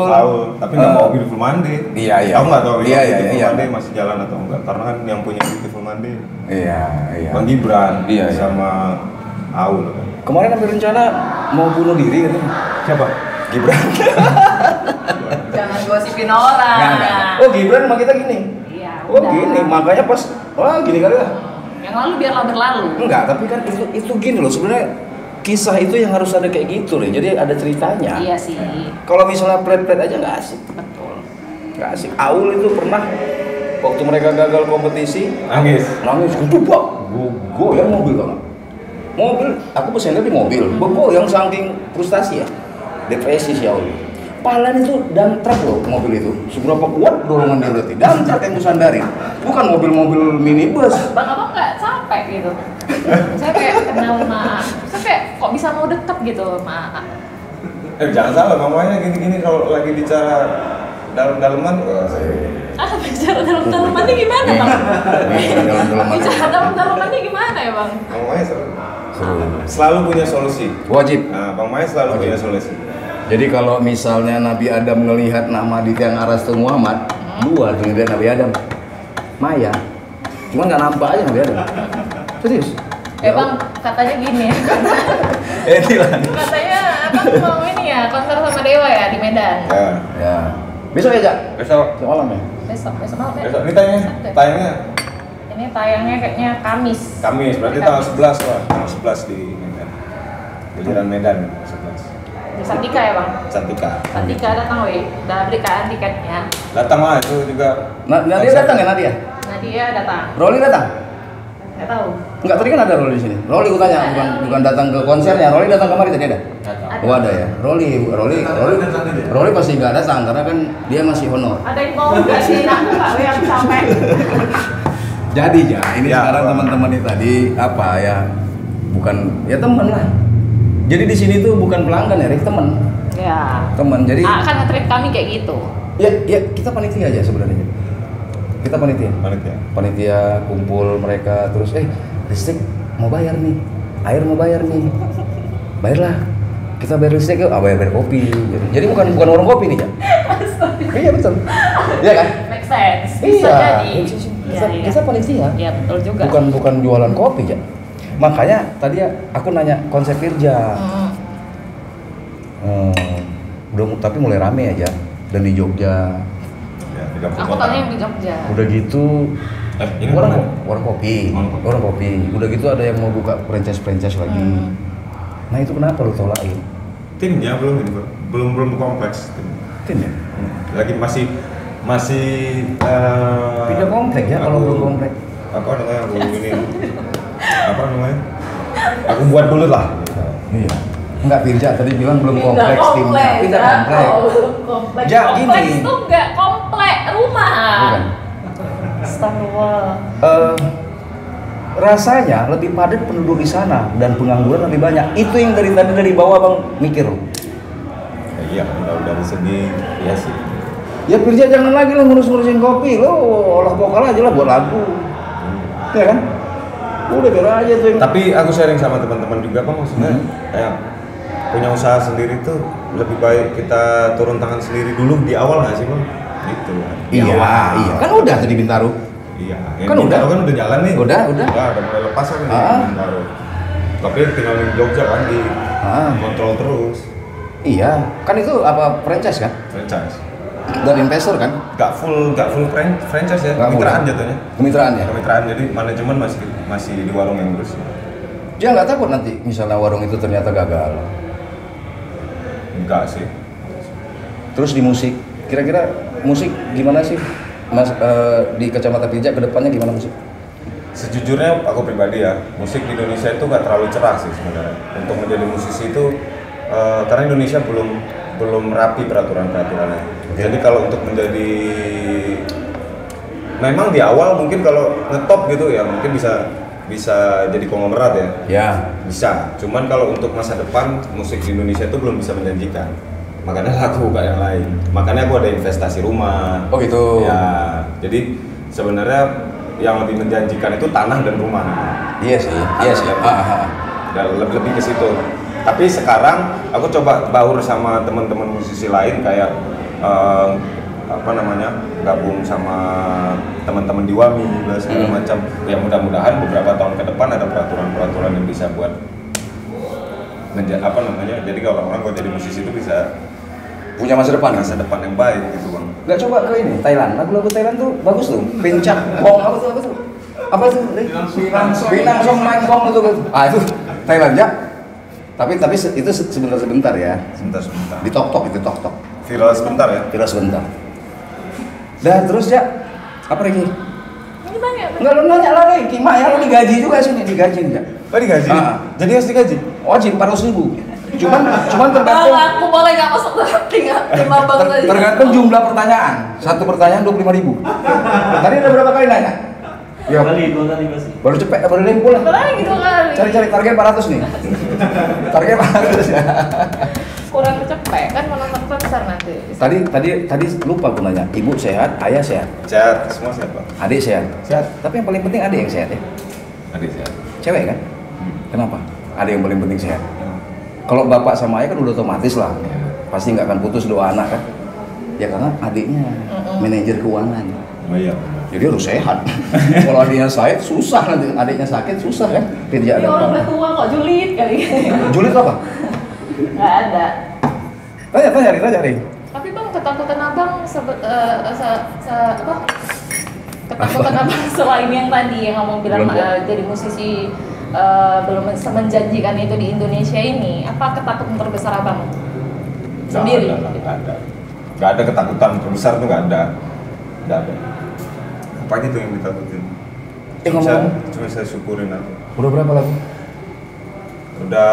Aul. Tapi nggak mau Beautiful Monday. Iya. Aku nggak tahu Iya. Beautiful Monday masih jalan atau enggak. Karena kan yang punya Beautiful Monday Iya. Bang Gibran Iya. sama Aul. Kemarin ada rencana mau bunuh diri katanya. Siapa? Gibran. Jangan gosipin orang. Nggak. Oh Gibran sama kita gini. Iya. Oh udah. gini, makanya pas gini kali lah. Yang lalu biarlah berlalu. Enggak, tapi kan itu gini loh sebenarnya kisah itu yang harus ada kayak gitu loh. Jadi ada ceritanya. Iya sih. Kalau misalnya plat-plat aja nggak asik. Betul. Nggak asik. Aul itu pernah waktu mereka gagal kompetisi Nangis. kedubak. Goyang mobil kan. Mobil, aku pesennya di mobil. Goyang saking frustasi ya. Depresi si Aul. Palan itu dan truk loh mobil itu. Seberapa kuat dorongan dia berarti. Dan truk yang disandarin. Bukan mobil-mobil minibus. Bang abang nggak capek gitu. Saya kayak kenal sama saya kayak kok bisa mau deket gitu sama Jangan salah, mamanya gini-gini kalau lagi bicara dalam-dalaman. bicara dalam-dalamannya gimana bang? Dalam-dalaman. Bicara dalam-dalamannya gimana ya bang? Bang Maya selalu punya solusi. Wajib. Nah, Bang Maya selalu punya solusi. Jadi kalau misalnya Nabi Adam melihat nama di tiang aras tuh Muhammad, dua tuh ngeliat Nabi Adam, Maya, cuman nggak nampak aja Nabi Adam. Serius? Bang katanya gini ya. Katanya abang mau ini ya konser sama Dewa ya di Medan. Ya. Besok ya, Jak? Besok Malam ya? Besok malam ya. ini tayangnya Ini tayangnya kayaknya Kamis. Kamis, berarti tanggal 11 Pak. Tanggal 11 di Medan. Jalan Medan 11. Di Santika ya bang. Santika. Santika datang weh. Udah belikan tiketnya. Datang lah itu juga. Nadia datang ya Nadia? Nadia datang. Rolly datang? Nggak tahu. Enggak, tadi kan ada Rolly di sini. Rolly aku tanya, bukan datang ke konsernya. Rolly datang kemari tadi ada? Ada. Oh ada ya. Rolly pasti nggak datang karena kan dia masih honor. Ada yang mau nggak sih? Aku nggak yang sampai. Jadi ya, ini Ya, sekarang Pak. teman-teman ini tadi apa ya? Bukan ya teman lah. Jadi di sini tuh bukan pelanggan ya, Rick, teman. Ya. Teman. Jadi Akan nge-treat kami kayak gitu. ya kita panitia aja sebenarnya. Kita panitia. Panitia. Panitia kumpul mereka terus listrik mau bayar nih. Air mau bayar nih. Bayarlah. Kita bayar listrik yuk, bayar kopi. Jadi bukan warung kopi nih, ya. Iya betul. Iya kan? Make sense. Bisa Iya. jadi. Kita panitia. Iya betul juga. Bukan jualan kopi ya. Makanya tadi aku nanya konsep Firja. Tapi mulai rame aja dan di Jogja. Ya, 30 Aku orang. tahu yang di Jogja. Udah gitu Ini warung mana? warung kopi. Warung kopi. Udah gitu ada yang mau buka franchise lagi. Nah itu kenapa lu tolakin? Timnya belum ini, Bro. belum kompleks. Tim ya? Lagi masih Pindah komplek ya kalau belum komplek. Apa namanya? Aku ini apa namanya? Aku buat dulu lah. Iya. Enggak, Firja tadi bilang belum kompleks timnya. Pindah komplek. Kompleks. Ya, Kompleks gini. tuh nggak kompleks. rumah. Bukan. Astagfirullah. Rasanya lebih padat penduduk di sana dan pengangguran lebih banyak. Itu yang dari tadi dari bawah bang mikir. Ya, iya, kalau dari segi ya sih. Ya kerja jangan lagi lah ngurus-ngurusin kopi, lo olah vokal aja lah buat lagu, ya kan? Udah biar aja tuh. Tapi aku sharing sama teman-teman juga, Bang, maksudnya kayak punya usaha sendiri tuh lebih baik kita turun tangan sendiri dulu di awal nggak sih, Bang? Gitu kan. Iya. Kan udah tadi Bintaro. Iya. Kan kan udah jalan nih. Udah. Ya, udah mulai lepas kan di Bintaro. Tapi tinggal di Jogja kan di kontrol terus. Iya, kan itu apa franchise kan? Franchise. Dari investor kan? Gak full franchise ya, Nggak full. kemitraan jatuhnya. Kemitraan ya? Kemitraan, jadi manajemen masih di warung yang ngurus. Dia nggak takut nanti misalnya warung itu ternyata gagal. Enggak sih. Terus di musik, kira-kira musik gimana sih, Mas di Kacamata Pijak kedepannya gimana musik? Sejujurnya aku pribadi ya, musik di Indonesia itu gak terlalu cerah sih sebenarnya. Untuk menjadi musisi itu, karena Indonesia belum rapi peraturan-peraturannya. Jadi kalau untuk menjadi, memang di awal mungkin kalau ngetop gitu ya mungkin bisa jadi konglomerat ya. Ya. Bisa. Cuman kalau untuk masa depan musik di Indonesia itu belum bisa menjanjikan. Makanya aku gak yang lain. Makanya aku ada investasi rumah. Oh gitu. Ya. Jadi sebenarnya yang lebih menjanjikan itu tanah dan rumah. Iya sih. Dan lebih ke situ. Tapi sekarang aku coba baur sama teman-teman musisi lain kayak gabung sama teman-teman di WAMI segala macam. Ya mudah-mudahan beberapa tahun ke depan ada peraturan-peraturan yang bisa buat jadi kalau orang jadi musisi itu bisa Punya masa depan yang baik gitu, Bang. Nggak coba ke ini Thailand, lagu-lagu Thailand tuh bagus tuh. Pincak bong apa tuh? Binang song main bong itu. Itu Thailand ya. Tapi itu sebentar ya. Sebentar. Di tok. Viral sebentar ya. Viral sebentar. Dan terus ya, apa lagi? Ini Bang ya? Enggak, lu nanya lagi, gimana ya, lu digaji juga sini, digaji enggak? Oh, digaji? Jadi harus digaji? Wajib 400.000. Cuman tergantung. Bang, aku boleh nggak masuk ke tim Abang tadi? Tergantung jumlah pertanyaan. Satu pertanyaan 25.000. Tadi udah berapa kali nanya? Dua kali masih. Baru cepet, baru lempul. Lagi 2 kali. Cari target 400 nih. Target 400 ya. Kurang kecepet kan menonton konser nanti. Tadi lupa aku nanya. Ibu sehat, ayah sehat, Sehat, semua sehat, Pak. adik sehat. Sehat. Tapi yang paling penting adik yang sehat ya. Adik sehat. Cewek kan? Kenapa? Adik yang paling penting sehat. Kalau bapak sama ayah kan udah otomatis lah. Pasti nggak akan putus doa anak kan? Ya karena adiknya manajer keuangan. Oh iya. Jadi harus sehat. Kalau adiknya sakit susah nanti. Adiknya sakit susah kan? Kerja Ini ada orang apa? udah tua kok, julid kali. Julid apa? Nggak ada. Tanya Ring. Tapi Bang, ketakutan Abang ketakutan Abang selain yang tadi yang ngomong bilang jadi musisi belum semenjanjikan itu di Indonesia ini, apa ketakutan terbesar Abang sendiri? Nggak ada ketakutan terbesar tuh nggak ada. Apa gitu yang ditakutin? Cuma saya syukurin aja. Udah berapa lagu? Udah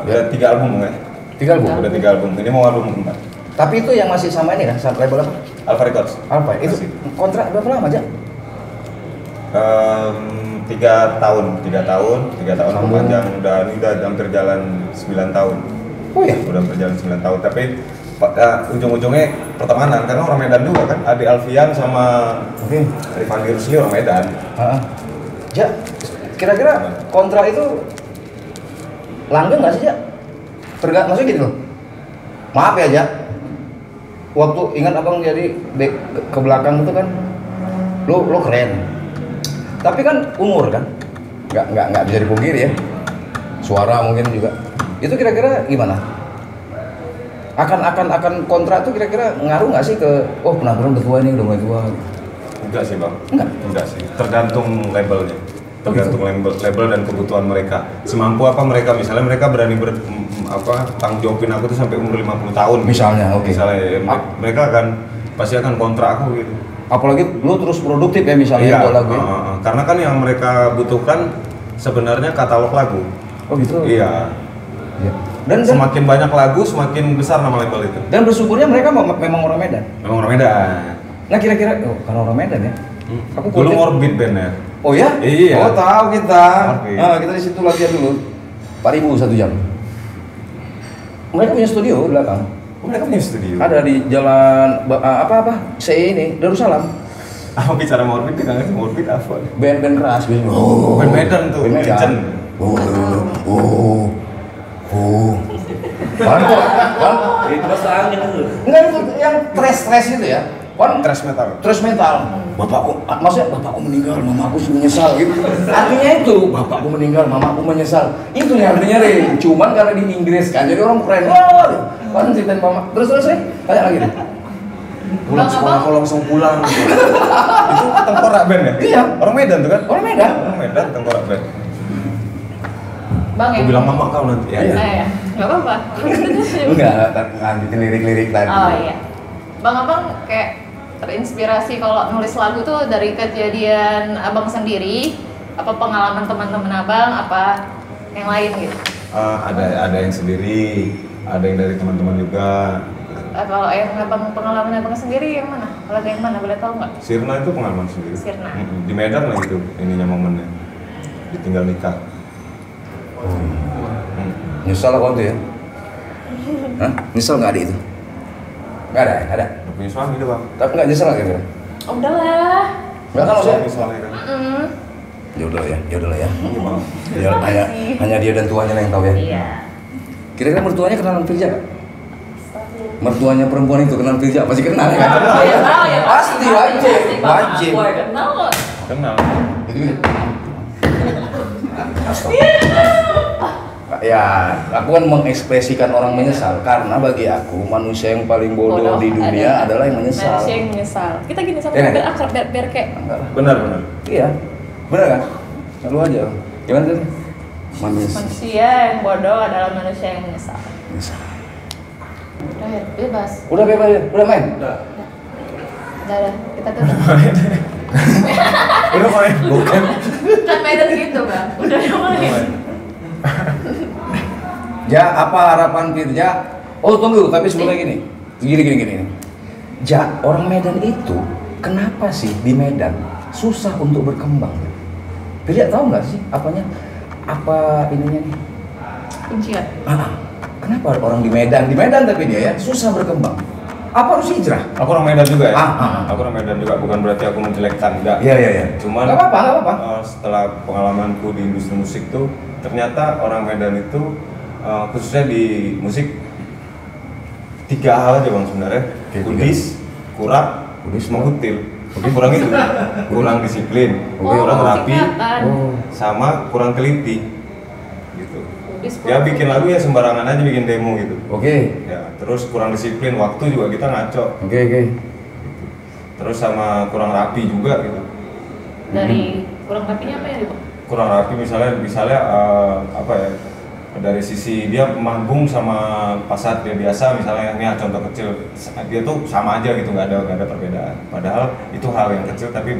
3 album ya. 3 album? Udah 3 album. Ini mau album keempat. Tapi itu yang masih sama ini kan? Sama label apa? Alpha Records. Alpha. Itu kontrak berapa lama aja? 3 tahun panjang. Udah hampir jalan 9 tahun. Oh ya? Udah berjalan 9 tahun. Tapi ujung-ujungnya pertemanan karena orang Medan juga kan. Adi Alfian sama Rifandi Rusli orang Medan. Ja, kira-kira kontrak itu langgeng nggak sih, Ja? Maksudnya gitu loh. Maaf ya, Ja. Waktu ingat abang jadi back ke belakang itu kan, lo keren. Tapi kan umur kan, nggak bisa dipungkiri ya. Suara mungkin juga. Itu kira-kira gimana? Akan kontrak tuh kira-kira ngaruh nggak sih ke penampilan udah tua ini, udah mulai tua? Enggak sih, Bang. Enggak sih. Tergantung labelnya. Tergantung label dan kebutuhan mereka. Semampu apa mereka, misalnya mereka berani tanggung jawabin aku tuh sampai umur 50 tahun. Misalnya, oke. Misalnya mereka pasti akan kontrak aku gitu. Apalagi lu terus produktif ya misalnya buat lagu. Karena kan yang mereka butuhkan sebenarnya katalog lagu. Oh gitu. Iya. Dan semakin banyak lagu, semakin besar nama label itu. Dan bersyukurnya mereka memang orang Medan. Memang orang Medan. Nah kira-kira, karena orang Medan ya. Aku Dulu kuliah- Morbid band ya. Oh ya? Iya. Oh tahu kita. Oke. Nah, kita di situ latihan dulu. 4.000 1 jam. Mereka punya studio di belakang. Oh, mereka punya studio. Ada di jalan apa? Saya ini Darussalam. Apa bicara Morbid kita nggak sih Morbid apa? Band-band keras biasanya. Band Medan tuh, Band Medan. Legend. Kan kok? Kan? Itu bahasa angin itu. Enggak itu yang thrash itu ya. Kan Thrash metal. thrash metal. Maksudnya bapakku meninggal, mamaku menyesal gitu. Artinya itu, bapakku meninggal, mamaku menyesal. Itu yang artinya Rin. Cuman karena di Inggris kan, jadi orang keren. Wah, kan ceritain mama. Terus tanya lagi deh. Pulang sekolah kalau langsung pulang. Itu tengkorak band ya? Iya. Orang Medan tuh kan? Orang Medan. Orang Medan tengkorak band. Bang Aku ya? bilang mama kau nanti. Iya. Ya, nggak apa-apa. Enggak, lanjutin lirik-lirik tadi. Oh iya. Bang Abang kayak terinspirasi kalau nulis lagu tuh dari kejadian Abang sendiri, apa pengalaman teman-teman Abang, apa yang lain gitu? Ada yang sendiri, ada yang dari teman-teman juga. Kalau yang pengalaman Abang sendiri yang mana? Lagu yang mana? Boleh tahu nggak? Sirna itu pengalaman sendiri. Sirna. Di Medan lah itu ininya momennya. Ditinggal nikah. Nyesal kau tuh ya? Hah? Nyesal nggak ada itu? Nggak ada, nggak ada. Udah punya suami dia bang. Tapi nggak nyesal nggak kira-kira? Oh, udahlah. Nggak kan maksudnya? Suami soalnya kan. Ya udahlah ya, ya udahlah ya. Iya bang. Ya, hanya dia dan tuanya yang tahu ya. Iya. Kira-kira mertuanya kenalan Firja nggak? Mertuanya perempuan itu kenalan Firja pasti kenal ya kan? Ya, tahu ya. Pasti wajib, wajib. Gue kenal kok. Kenal. Itu gitu. Ya, aku kan mengekspresikan orang menyesal karena bagi aku manusia yang paling bodoh di dunia adalah yang menyesal. Manusia yang menyesal. Kita gini sama Iya, biar akrab, biar kayak Enggak lah. Benar. Iya, benar kan? Lalu aja. Gimana tadi? manusia yang bodoh adalah manusia yang menyesal. Menyesal. Udah ya, bebas. Udah bebas ya? Udah main? Udah, kita tuh Udah main. Bukan. kan Medan gitu bang. Udah main. Ja, apa harapan Firja? Oh tunggu, tapi sebelumnya gini. Gini. Ja, orang Medan itu kenapa sih di Medan susah untuk berkembang? Firja tahu nggak sih apanya? Apa ininya nih? Kuncian. Kenapa orang di Medan tapi dia ya susah berkembang? Apa harus hijrah? Aku orang Medan juga ya. Ah. Aku orang Medan juga, bukan berarti aku menjelekkan, enggak. Iya. Cuman Nggak apa-apa. Setelah pengalamanku di industri musik tuh, ternyata orang Medan itu khususnya di musik 3 hal aja bang sebenarnya. Oke, Kudis, kurak, Kudis, sama kutil. Oke, kurang itu. Kurang disiplin, kurang rapi, sama kurang teliti. Gitu. Ya bikin lagu ya sembarangan aja, bikin demo gitu. Oke. Ya, terus kurang disiplin, waktu juga kita ngaco. Oke. Terus sama kurang rapi juga gitu. Dari kurang rapinya apa ya Bang? Kurang rapi misalnya apa ya, dari sisi dia manggung sama pasar dia biasa, misalnya ini contoh kecil, dia tuh sama aja gitu, nggak ada perbedaan. Padahal itu hal yang kecil tapi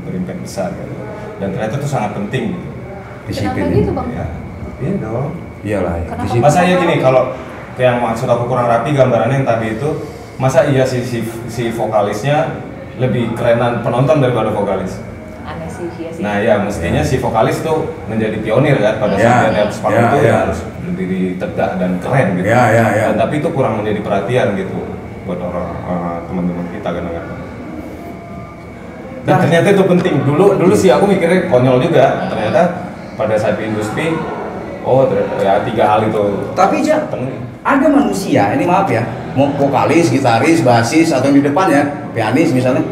berimpact besar gitu. Dan ternyata itu sangat penting gitu. Disiplin. Kenapa gitu Bang? Ya, iya dong. Iyalah ya. Kenapa? Disiplin. Masa iya gini, kalau yang maksud aku kurang rapi gambarannya yang tadi itu, masa iya si vokalisnya lebih kerenan penonton daripada vokalis? Aneh sih, iya sih. Nah ya mestinya si vokalis tuh menjadi pionir kan pada Ya, saat dia di atas panggung ya, tuh ya. harus berdiri tegak dan keren gitu. Ya. Dan tapi itu kurang menjadi perhatian gitu buat orang teman-teman kita kadang-kadang. Dan ternyata itu penting. Dulu sih aku mikirnya konyol juga. Ternyata pada saat di industri, ya 3 hal itu. Tapi Ja, penuhi. ada manusia, ini maaf ya, mau vokalis, gitaris, basis atau yang di depan ya, pianis misalnya.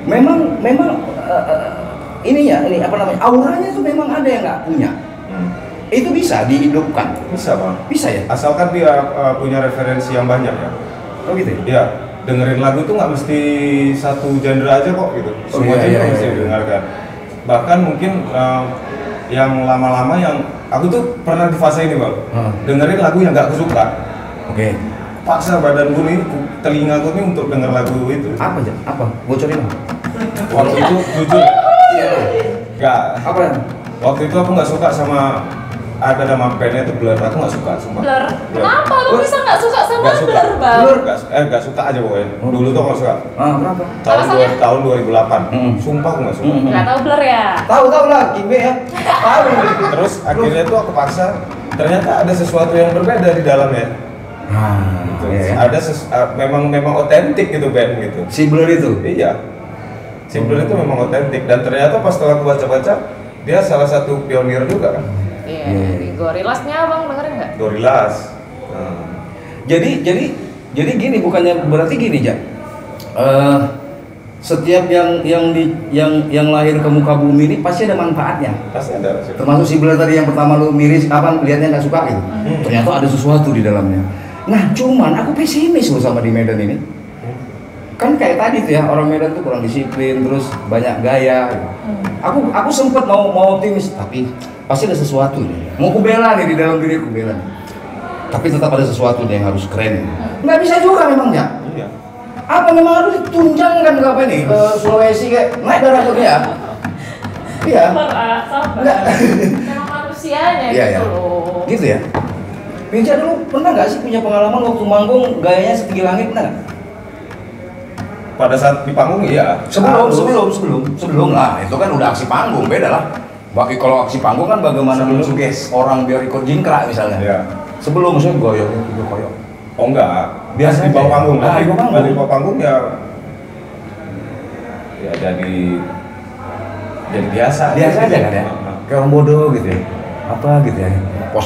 Memang ini apa namanya? Auranya tuh memang ada yang nggak punya. Itu bisa dihidupkan. Bisa bang. Bisa ya? Asalkan dia punya referensi yang banyak ya. Oh gitu ya? Iya, dengerin lagu tuh nggak mesti satu genre aja kok gitu. Semua genre mesti didengarkan. Bahkan mungkin yang lama-lama yang aku tuh pernah di fase ini bang, dengerin lagu yang nggak aku suka. Oke. Paksa badanku nih, telingaku nih untuk denger lagu itu. Apa aja? Apa? Bocorin apa? Waktu itu jujur, Iya. nggak. Apa? Waktu itu aku nggak suka sama ada nama bandnya itu Blur, aku nggak suka, sumpah. Blur. Kenapa lu bisa nggak suka sama Nggak suka. Blur, Bang? Nggak suka aja pokoknya. Dulu tuh nggak suka. Kenapa? Alasannya? Tahun 2008. Sumpah aku nggak suka. Nggak tahu Blur ya? Tahu lah, Kimbe ya. Tahu. Terus akhirnya tuh aku paksa, ternyata ada sesuatu yang berbeda di dalamnya. Gitu. Ada memang otentik gitu band gitu. Si Blur itu. Iya. Si Blur itu memang otentik dan ternyata pas setelah aku baca-baca dia salah satu pionir juga kan. Iya, di Gorillaz-nya Bang dengerin nggak? Gorillaz. Jadi gini, bukannya berarti gini, Jak. Setiap yang lahir ke muka bumi ini pasti ada manfaatnya. Pasti ada. Termasuk si Blur tadi yang pertama lu miris apa lihatnya nggak suka gitu. Ternyata ada sesuatu di dalamnya. Nah, cuman aku pesimis loh sama di Medan ini. Kan kayak tadi tuh ya, orang Medan tuh kurang disiplin, terus banyak gaya. Aku sempet mau optimis, tapi pasti ada sesuatu nih. Mau ku bela nih di dalam diri aku bela nih. Tapi tetap ada sesuatu nih yang harus keren. Nggak bisa juga memang ya. Iya. Apa memang harus ditunjangkan ke apa nih? Ke Sulawesi kayak naik darah tuh ya? Iya. Sabar. Enggak. Memang manusianya Iya, gitu ya. loh. Gitu ya. Pinja dulu pernah nggak sih punya pengalaman waktu manggung gayanya setinggi langit, pernah nggak? Pada saat di panggung iya. Sebelum lah, itu kan udah aksi panggung, beda lah. Bagi kalau aksi panggung kan bagaimana mensuges orang biar ikut jingkrak misalnya. Iya. Sebelum maksudnya goyok. Oh enggak. Biasa di bawah aja. panggung. Ah, di bawah panggung. Di bawah panggung ya jadi biasa. Biasa aja kan ya. Kayak orang bodoh gitu ya. Apa gitu ya. Pas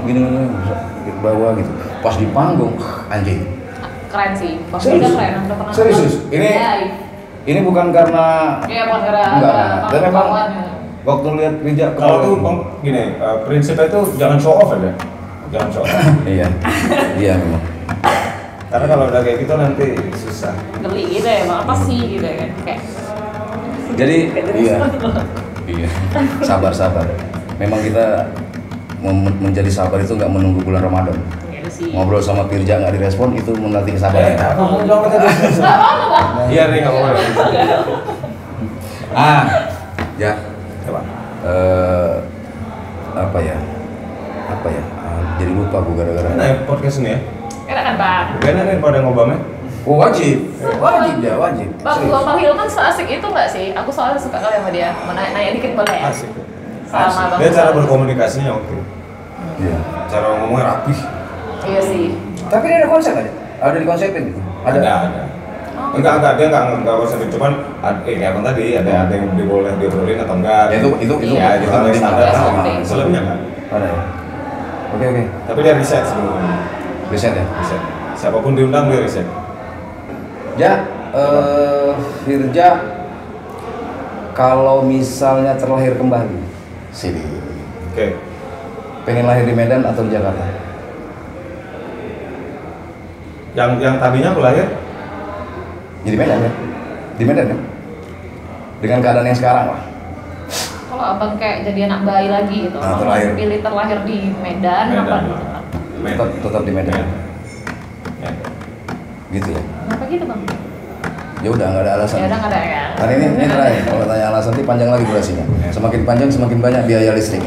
gini di bawah gitu. Pas di panggung anjing. Keren sih. Pas Serius? udah keren, udah pernah. Serius? Ini bukan karena Iya, bukan karena enggak. Dan memang kawan. waktu lihat Rija Kalau tuh gini, prinsipnya itu jangan show off aja. Jangan show off. iya. Iya memang. Karena kalau udah kayak gitu nanti susah. Geli gitu ya, emang apa sih gitu ya kan. Kayak Jadi iya. Iya. Sabar. Memang kita menjadi sabar itu nggak menunggu bulan Ramadan. gitu sih. Ngobrol sama Pirja nggak direspon itu melatih kesabaran. Iya nih nggak boleh. Ya. Coba. Apa ya? Jadi lupa gue gara-gara. Nah, podcast ini ya. Enak kan Bang? Gimana nih pada ngobamnya? Oh, wajib. Wajib. Bang, gua panggil kan seasik itu nggak sih? Aku soalnya suka kali sama dia. Mau nanya dikit boleh ya? Asik. Sama Bang. Dia cara berkomunikasinya oke. Iya. Cara ngomongnya rapih. Iya sih. Tapi dia ada konsep aja. Ada di konsepin gitu. Ada. Oh. Enggak, dia enggak usah cuman kayak apa tadi, ada yang boleh diobrolin atau enggak. Ya, itu ya, itu kan standar Iya, sama penting. selebihnya kan. Ada ya. Oke. Tapi dia riset sebelumnya. Riset ya. Riset. Siapapun diundang dia riset. Ya, Firja, kalau misalnya terlahir kembali, sini, Oke. pengen lahir di Medan atau di Jakarta? Yang tadinya aku lahir Di Medan ya? Di Medan ya? Dengan keadaan yang sekarang lah. Kalau abang kayak jadi anak bayi lagi gitu, Nah, abang terlahir. pilih terlahir di Medan, apa di Jakarta? Tetap di Medan. Ya. Gitu ya? Kenapa gitu bang? Ya udah nggak ada alasan. Ya udah nggak ada ya. Karena ini terakhir, kalau tanya alasan nanti panjang lagi durasinya. Semakin panjang semakin banyak biaya listrik.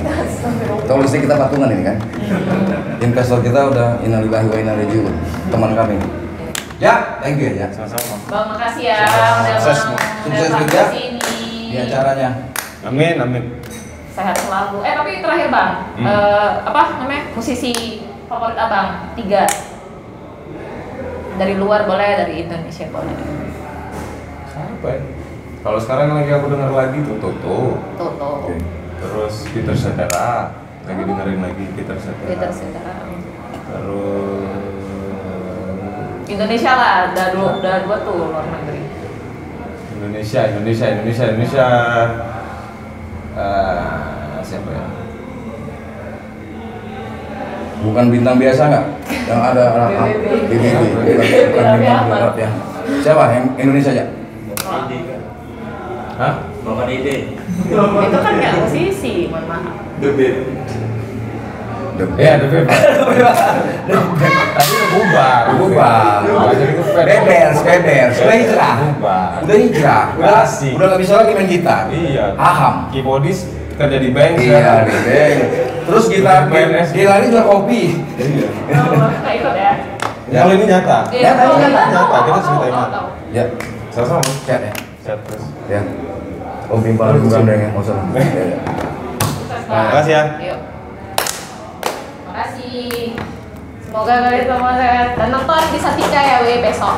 Tahu listrik kita patungan ini kan? Investor kita udah innalillahi wa inna ilaihi raji'un. Teman kami. Ya, thank you ya. Sama-sama. Bang makasih ya udah Sukses. Sukses datang juga. ke sini. Di acaranya. Amin. Sehat selalu. Tapi terakhir bang, apa namanya musisi favorit abang 3 dari luar boleh, dari Indonesia boleh. Siapa ya? Kalau sekarang lagi aku dengar lagi tuh Toto. Toto. Oke. Terus Peter Cetera. Lagi dengerin lagi Peter Cetera. Peter Cetera. Terus Indonesia lah, udah dua tuh luar negeri. Indonesia. Siapa ya? Bukan bintang biasa nggak? Yang ada BBB. Bukan bintang biasa ya. Siapa? Yang Indonesia aja? Hah? Bapak Dede. Itu kan nggak musisi, mohon maaf. The Beat. Ya, The Bebas. Tapi udah bubar. Jadi gue Bebers. Udah hijrah. Nggak asik. Udah nggak bisa lagi main gitar. Iya. Aham. Keyboardis kerja di bank. Iya, di bank. Terus kita PNS. gila ini jual kopi. Iya. Oh, nggak ikut ya? Kalau ini nyata. Iya, Nyata, tahu, nyata, tahu, nyata. Kita tahu, ceritain tahu, nyata. tahu. Ya, Sama-sama. chat ya. Chat terus. Ya. Kopi paling gandeng ya, nggak usah. Ya, ya. Sukses, Pak. Makasih ya. Yuk. Makasih. Semoga kalian semua sehat dan nonton di Satika ya, besok.